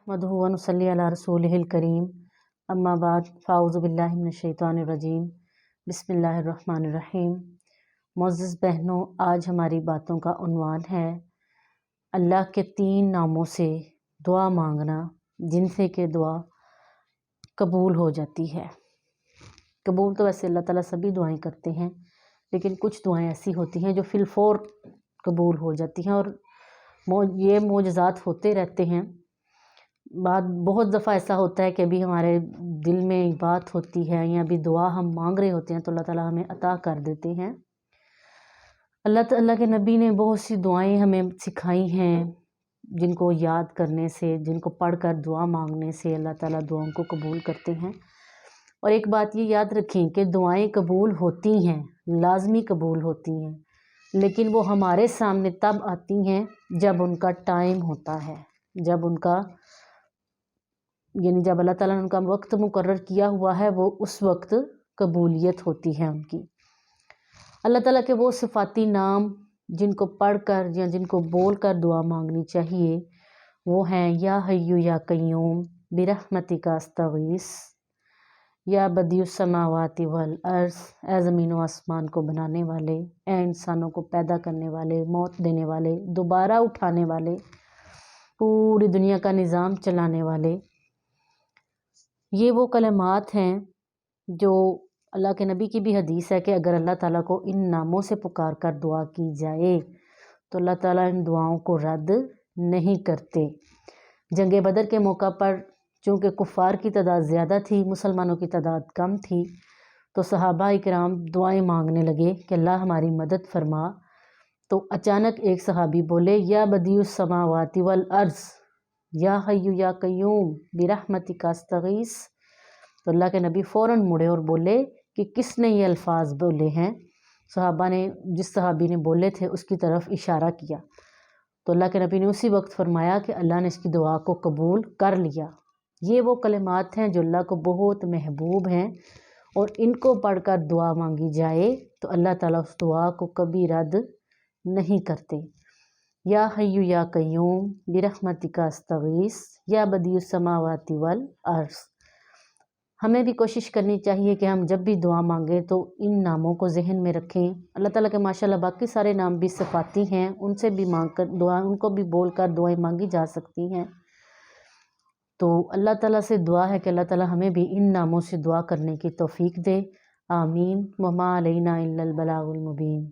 नहमदुहु व नुसल्ली अला रसूलिहिल करीम अम्मा बाद फ़ाऊज़ु बिल्लाहि मिनश्शैतानिर्रजीम बिस्मिल्लाहिर्रहमानिर्रहीम। मुअज़्ज़िज़ बहनों, आज हमारी बातों का उन्वान है अल्लाह के 3 नामों से दुआ मांगना जिनसे कि दुआ कबूल हो जाती है। कबूल तो वैसे अल्लाह ताला सभी दुआएं करते हैं, लेकिन कुछ दुआएं ऐसी होती हैं जो फिलफौर कबूल हो जाती हैं और ये मोजज़ात होते रहते हैं। बहुत दफ़ा ऐसा होता है कि अभी हमारे दिल में बात होती है या अभी दुआ हम मांग रहे होते हैं तो अल्लाह ताला हमें अता कर देते हैं। अल्लाह ताला के नबी ने बहुत सी दुआएं हमें सिखाई हैं जिनको याद करने से, जिनको पढ़कर दुआ मांगने से अल्लाह ताला दुआओं को कबूल करते हैं। और एक बात ये याद रखें कि दुआएं कबूल होती हैं, लाजमी कबूल होती हैं, लेकिन वो हमारे सामने तब आती हैं जब उनका टाइम होता है, जब अल्लाह ताला ने उनका वक्त मुकर्रर किया हुआ है, वो उस वक्त कबूलियत होती है उनकी। अल्लाह ताला के वो सिफाती नाम जिनको पढ़कर या जिनको बोलकर दुआ मांगनी चाहिए वो हैं या हय्यु या कय्यूम बिरहमतिका अस्तगीस, या बदियुस समावाति वल अर्ज़, ए ज़मीन व आसमान को बनाने वाले, ए इंसानों को पैदा करने वाले, मौत देने वाले, दोबारा उठाने वाले, पूरी दुनिया का निज़ाम चलाने वाले। ये वो कलमात हैं जो अल्लाह के नबी की भी हदीस है कि अगर अल्लाह ताला को इन नामों से पुकार कर दुआ की जाए तो अल्लाह ताला इन दुआओं को रद्द नहीं करते। जंग बदर के मौका पर चूँकि कुफ़ार की तादाद ज़्यादा थी, मुसलमानों की तादाद कम थी, तो सहाबा इकराम दुआएं मांगने लगे कि अल्लाह हमारी मदद फरमा। तो अचानक एक सहाबी बोले या बदियुस समावाति वल अर्ज़ या हय्यु या कय्यूम बिरहमतिका अस्तगीस। तो अल्लाह के नबी फ़ौरन मुड़े और बोले कि किसने ये अल्फाज बोले हैं। सहाबा ने, जिस सहाबी ने बोले थे उसकी तरफ इशारा किया तो अल्लाह के नबी ने उसी वक्त फरमाया कि अल्लाह ने इसकी दुआ को कबूल कर लिया। ये वो कलिमात हैं जो अल्लाह को बहुत महबूब हैं और इनको पढ़कर दुआ मांगी जाए तो अल्लाह ताला उस दुआ को कभी रद्द नहीं करते। या हय्यु या कय्यूम बिरहमतिका अस्तगीस या बदियुस समावाति वल अर्ज़। हमें भी कोशिश करनी चाहिए कि हम जब भी दुआ मांगें तो इन नामों को जहन में रखें। अल्लाह ताला के माशाल्लाह बाकी सारे नाम भी सिफाती हैं, उनसे भी मांगकर दुआ, उनको भी बोलकर दुआएं मांगी जा सकती हैं। तो अल्लाह ताला से दुआ है कि अल्लाह ताला हमें भी इन नामों से दुआ करने की तौफीक दे। आमीन। वमा अलैना इल्लल बलागुल मुबीन।